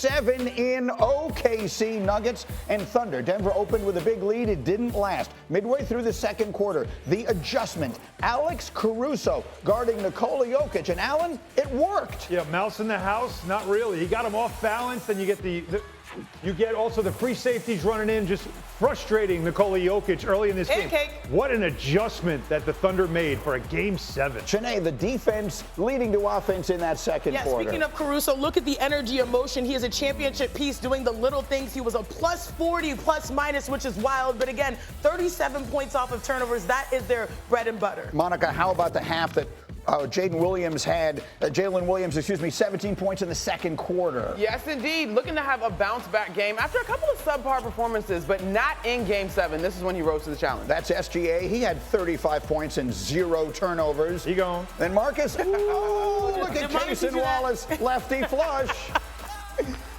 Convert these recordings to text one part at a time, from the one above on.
7 in OKC. Nuggets and Thunder. Denver opened with a big lead. It didn't last. Midway through the second quarter, the adjustment. Alex Caruso guarding Nikola Jokic. And Allen, it worked. Yeah, mouse in the house? Not really. He got him off balance, and you get also the free safeties running in, just frustrating Nikola Jokic early in this game. What an adjustment that the Thunder made for a Game 7. Chiney, the defense leading to offense in that second quarter. Speaking of Caruso, look at the energy, emotion. He is a championship piece doing the little things. He was a plus 40, plus minus, which is wild. But again, 37 points off of turnovers. That is their bread and butter. Monica, how about the half that Jalen Williams, 17 points in the second quarter. Yes, indeed. Looking to have a bounce-back game after a couple of subpar performances, but not in Game 7. This is when he rose to the challenge. That's SGA. He had 35 points and 0 turnovers. He gone. Then Marcus, look at Jason Wallace, lefty flush.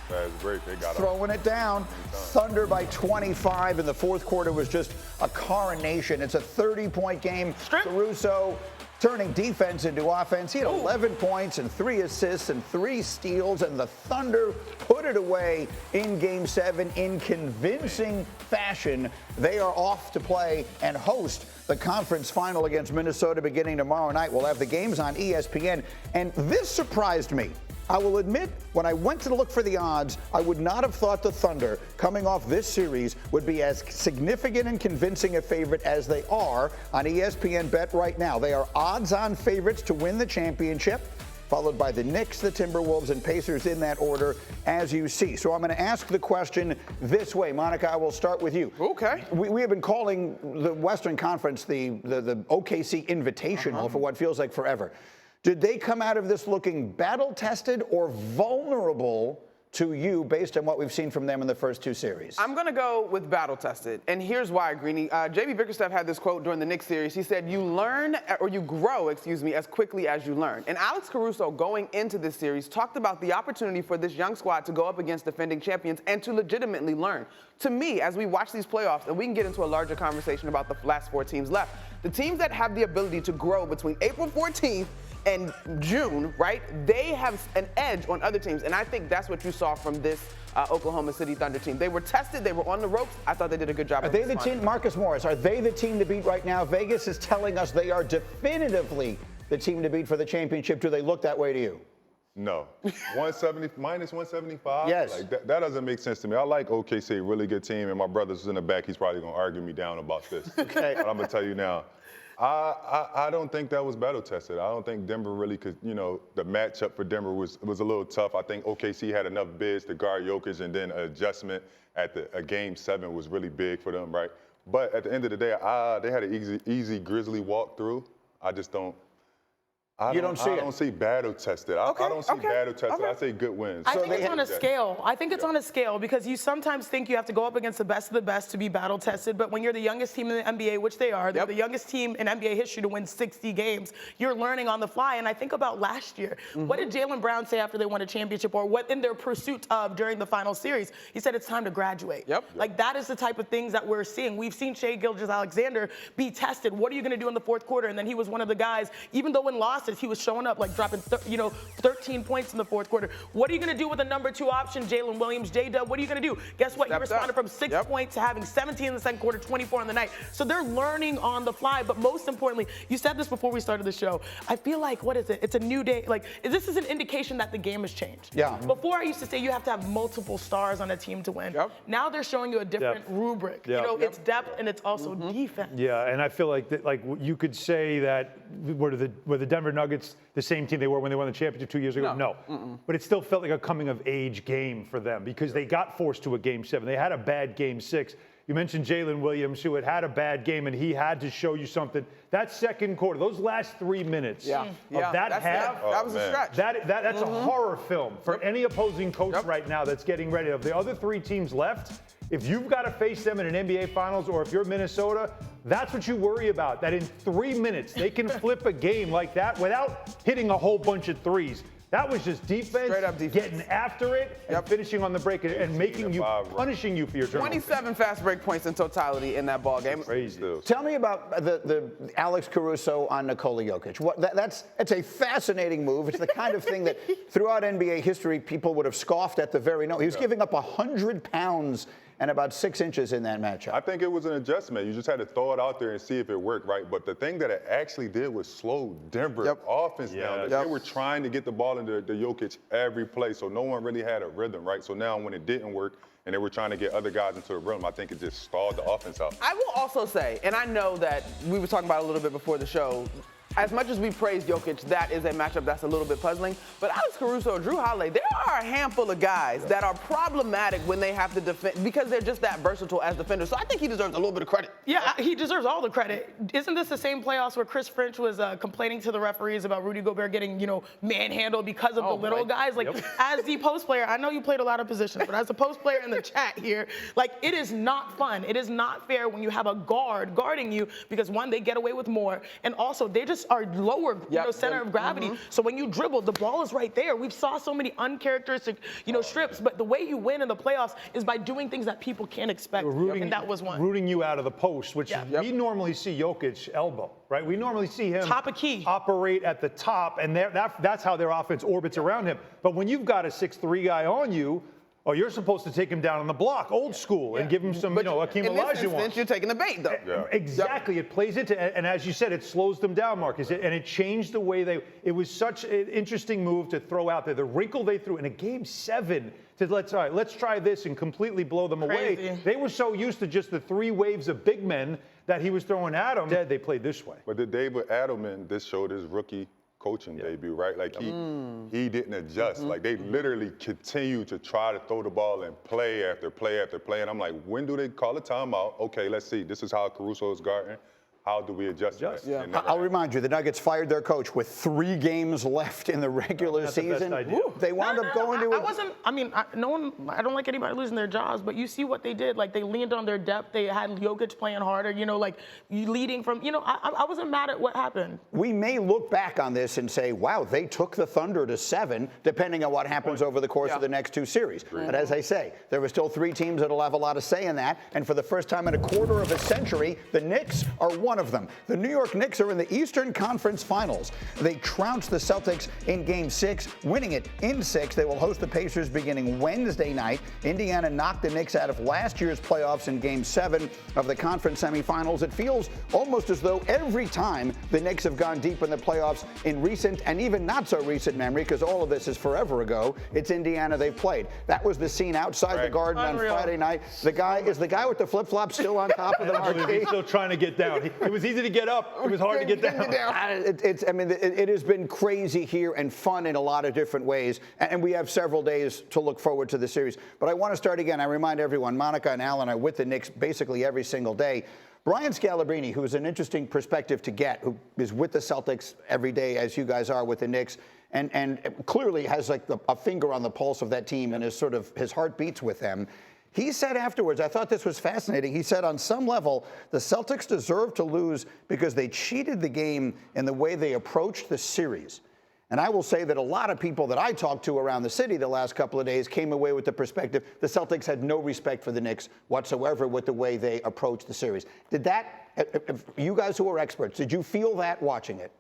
That's great. They got throwing it down. Thunder by 25 in the fourth quarter was just a coronation. It's a 30-point game. Caruso turning defense into offense. He had 11 points and 3 assists and 3 steals, and the Thunder put it away in Game 7 in convincing fashion. They are off to play and host the conference final against Minnesota beginning tomorrow night. We'll have the games on ESPN, and this surprised me. I will admit, when I went to look for the odds, I would not have thought the Thunder, coming off this series, would be as significant and convincing a favorite as they are on ESPN Bet right now. They are odds-on favorites to win the championship, followed by the Knicks, the Timberwolves, and Pacers in that order, as you see. So I'm going to ask the question this way. Monica, I will start with you. Okay. We have been calling the Western Conference the OKC Invitational for what feels like forever. Did they come out of this looking battle-tested or vulnerable to you based on what we've seen from them in the first 2 series? I'm going to go with battle-tested, and here's why, Greeny. J.B. Bickerstaff had this quote during the Knicks series. He said, you grow, as quickly as you learn. And Alex Caruso, going into this series, talked about the opportunity for this young squad to go up against defending champions and to legitimately learn. To me, as we watch these playoffs, and we can get into a larger conversation about the last 4 teams left, the teams that have the ability to grow between April 14th and June, right, they have an edge on other teams. And I think that's what you saw from this Oklahoma City Thunder team. They were tested. They were on the ropes. I thought they did a good job. Are they the team, Marcus Morris, are they the team to beat right now? Vegas is telling us they are definitively the team to beat for the championship. Do they look that way to you? No. 170 minus 175? Yes. Like that doesn't make sense to me. I like OKC, really good team, and my brother's in the back. He's probably going to argue me down about this. Okay. But I'm going to tell you now. I don't think that was battle tested. I don't think Denver really could, the matchup for Denver was a little tough. I think OKC had enough bids to guard Jokic, and then an adjustment at a Game 7 was really big for them, right? But at the end of the day, they had an easy Grizzly walk through. I just don't. I don't see battle tested. I don't see battle tested. I say good wins. I think it's on a scale. I think it's on a scale because you sometimes think you have to go up against the best of the best to be battle tested. But when you're the youngest team in the NBA, which they are, they're the youngest team in NBA history to win 60 games, you're learning on the fly. And I think about last year. What did Jaylen Brown say after they won a championship, or what in their pursuit of during the final series? He said it's time to graduate. Like that is the type of things that we're seeing. We've seen Shai Gilgeous-Alexander be tested. What are you going to do in the fourth quarter? And then he was one of the guys, even though in losses, he was showing up, like dropping 13 points in the fourth quarter. What are you going to do with the number 2 option, Jalen Williams, J-Dub? What are you going to do? Guess what? You responded from 6 points to having 17 in the second quarter, 24 on the night. So they're learning on the fly. But most importantly, you said this before we started the show. I feel like, what is it? It's a new day. Like, this is an indication that the game has changed. Yeah. Before I used to say you have to have multiple stars on a team to win. Now they're showing you a different rubric. It's depth and it's also defense. Yeah, and I feel like you could say that were the Denver Nuggets the same team they were when they won the championship 2 years ago? No. But it still felt like a coming-of-age game for them because they got forced to a Game 7. They had a bad Game 6. You mentioned Jalen Williams, who had a bad game, and he had to show you something. That second quarter, those last 3 minutes of that half, that was a stretch. That's a horror film for any opposing coach right now that's getting ready. Of the other 3 teams left, if you've got to face them in an NBA Finals, or if you're Minnesota, that's what you worry about, that in 3 minutes they can flip a game like that without hitting a whole bunch of threes. That was just defense, Straight up defense. getting after it, and finishing on the break, and punishing you for your turnovers. 27 fast break points in totality in that ball game. Crazy. Tell me about the Alex Caruso on Nikola Jokic. It's a fascinating move. It's the kind of thing that throughout NBA history people would have scoffed at the very no. He was giving up 100 pounds and about 6 inches in that matchup. I think it was an adjustment. You just had to throw it out there and see if it worked, right? But the thing that it actually did was slow Denver offense down. They were trying to get the ball into the Jokic every play, so no one really had a rhythm, right? So now when it didn't work and they were trying to get other guys into the rhythm, I think it just stalled the offense out. I will also say, and I know that we were talking about it a little bit before the show, as much as we praise Jokic, that is a matchup that's a little bit puzzling. But Alex Caruso, Drew Holiday, there are a handful of guys that are problematic when they have to defend because they're just that versatile as defenders. So I think he deserves a little bit of credit. Yeah, he deserves all the credit. Isn't this the same playoffs where Chris Finch was complaining to the referees about Rudy Gobert getting, manhandled because of the little guys? Like, as the post player, I know you played a lot of positions, but as a post player in the chat here, it is not fun. It is not fair when you have a guard guarding you because, one, they get away with more, and also they just are lower center of gravity. So when you dribble, the ball is right there. We saw so many uncharacteristic, strips, but the way you win in the playoffs is by doing things that people can't expect, and that was one. Rooting you out of the post, which we normally see Jokic elbow, right? We normally see him top of key operate at the top, and that's how their offense orbits around him. But when you've got a 6'3" guy on you, you're supposed to take him down on the block, old school, and give him some, Akeem in this Olajuwon. instance, you're taking the bait, though. Exactly. It plays into, and as you said, it slows them down, Marcus, and it changed the way it was such an interesting move to throw out there. The wrinkle they threw in a Game 7 to let's try this and completely blow them away. They were so used to just the 3 waves of big men that he was throwing at them. They played this way. But the David Adelman, this showed his rookie coaching debut, right? Like he didn't adjust. Like they literally continue to try to throw the ball and play after play after play. And I'm like, when do they call a timeout? Okay, let's see. This is how Caruso is guarding. How do we adjust? I'll rremind you, the Nuggets fired their coach with 3 games left in the regular season. They wound up going to I don't like anybody losing their jobs, but you see what they did. Like, they leaned on their depth. They had Jokic playing harder, leading from, I wasn't mad at what happened. We may look back on this and say, wow, they took the Thunder to 7, depending on what happens over the course of the next 2 series. But as I say, there were still 3 teams that'll have a lot of say in that. And for the first time in a quarter of a century, the Knicks are one of them. The New York Knicks are in the Eastern Conference Finals. They trounced the Celtics in Game 6, winning it in 6. They will host the Pacers beginning Wednesday night. Indiana knocked the Knicks out of last year's playoffs in Game 7 of the conference semifinals. It feels almost as though every time the Knicks have gone deep in the playoffs in recent and even not so recent memory, because all of this is forever ago, it's Indiana they've played. That was the scene outside the Garden on Friday night. The guy with the flip-flops still on top of the marquee. He's still trying to get down. It was easy to get up. It was hard to get down. It has been crazy here and fun in a lot of different ways. And we have several days to look forward to the series. But I want to start again. I remind everyone, Monica and Alan are with the Knicks basically every single day. Brian Scalabrine, who is an interesting perspective to get, who is with the Celtics every day, as you guys are with the Knicks, and clearly has a finger on the pulse of that team and his heart beats with them. He said afterwards, I thought this was fascinating, he said on some level, the Celtics deserve to lose because they cheated the game in the way they approached the series. And I will say that a lot of people that I talked to around the city the last couple of days came away with the perspective the Celtics had no respect for the Knicks whatsoever with the way they approached the series. Did that, you guys who are experts, did you feel that watching it?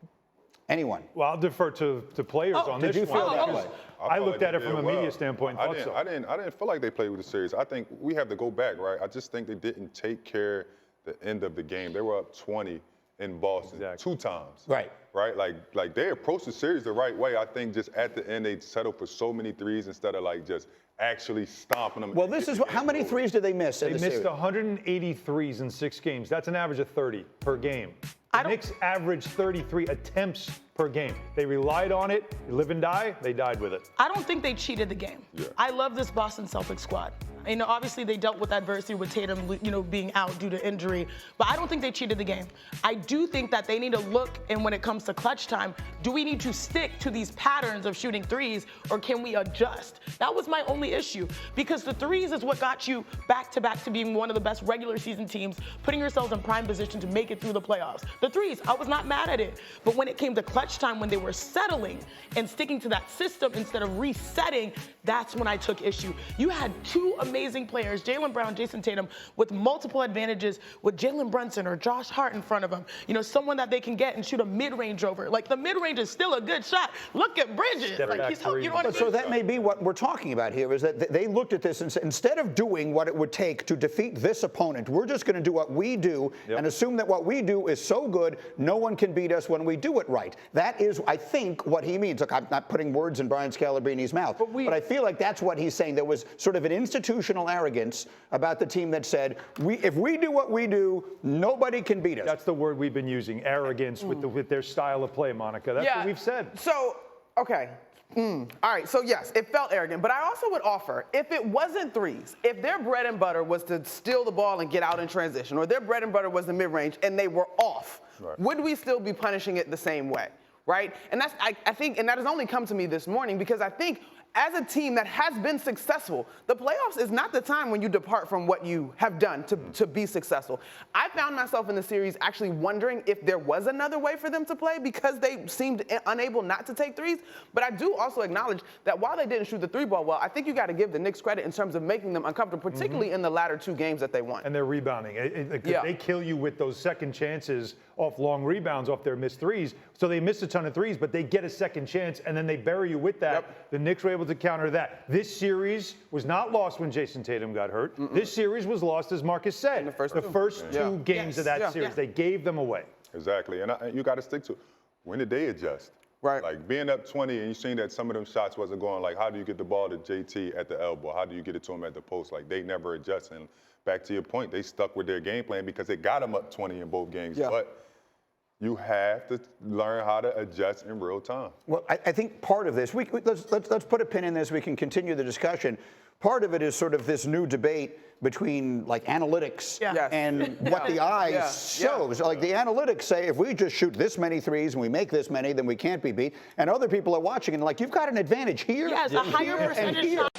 Anyone? Well, I'll defer to players on this one. Did you feel that way? I looked at it from a media standpoint. I didn't feel like they played with the series. I think we have to go back, right? I just think they didn't take care the end of the game. They were up 20 in Boston 2 times. Right. Like they approached the series the right way. I think just at the end they settled for so many threes instead of just actually stomping them. Well, this is how many threes did they miss in the series? They missed 180 threes in 6 games. That's an average of 30 per game. The Knicks averaged 33 attempts per game. They relied on it, live and die, they died with it. I don't think they cheated the game. I love this Boston Celtics squad. You know, obviously they dealt with adversity with Tatum, you know, being out due to injury, but I don't think they cheated the game. I do think that they need to look, and when it comes to clutch time, do we need to stick to these patterns of shooting threes, or can we adjust? That was my only issue, because the threes is what got you back-to-back to being one of the best regular season teams, putting yourselves in prime position to make it through the playoffs. The threes, I was not mad at it, but when it came to clutch time, when they were settling and sticking to that system instead of resetting, that's when I took issue. You had two amazing players, Jaylen Brown, Jason Tatum, with multiple advantages, with Jalen Brunson or Josh Hart in front of them. You know, someone that they can get and shoot a mid-range over. Like, the mid-range is still a good shot. Look at Bridges. Like, he's, you know what I mean? So that may be what we're talking about here, is that they looked at this and said, instead of doing what it would take to defeat this opponent, we're just going to do what we do and assume that what we do is so good, no one can beat us when we do it right. That is, I think, what he means. Look, I'm not putting words in Brian Scalabrini's mouth, but I feel like that's what he's saying. There was sort of an institutional arrogance about the team that said, if we do what we do, nobody can beat us. That's the word we've been using, arrogance, with their style of play, Monica. That's what we've said. So, okay. All right, so yes, it felt arrogant, but I also would offer, if it wasn't threes, if their bread and butter was to steal the ball and get out in transition, or their bread and butter was the mid-range and they were off, would we still be punishing it the same way, right? And that's, I think, and that has only come to me this morning, because I think as a team that has been successful, the playoffs is not the time when you depart from what you have done to be successful. I found myself in the series actually wondering if there was another way for them to play, because they seemed unable not to take threes. But I do also acknowledge that while they didn't shoot the three ball well, I think you got to give the Knicks credit in terms of making them uncomfortable, particularly in the latter two games that they won. And they're rebounding. They kill you with those second chances off long rebounds off their missed threes. So they missed a ton of threes, but they get a second chance, and then they bury you with that. The Knicks were able to counter that. This series was not lost when Jason Tatum got hurt. This series was lost, as Marcus said. In the first two games of that series. They gave them away. Exactly, and you got to stick to it. When did they adjust? Right. Like being up 20 and you seen that some of them shots wasn't going, like how do you get the ball to JT at the elbow? How do you get it to him at the post? Like they never adjust. And back to your point, they stuck with their game plan because it got them up 20 in both games. But you have to learn how to adjust in real time. Well, I think part of this, let's put a pin in this. We can continue the discussion. Part of it is sort of this new debate between like analytics and what the eyes shows. Like the analytics say, if we just shoot this many threes and we make this many, then we can't be beat. And other people are watching and like, you've got an advantage here. Yes, a higher percentage shot.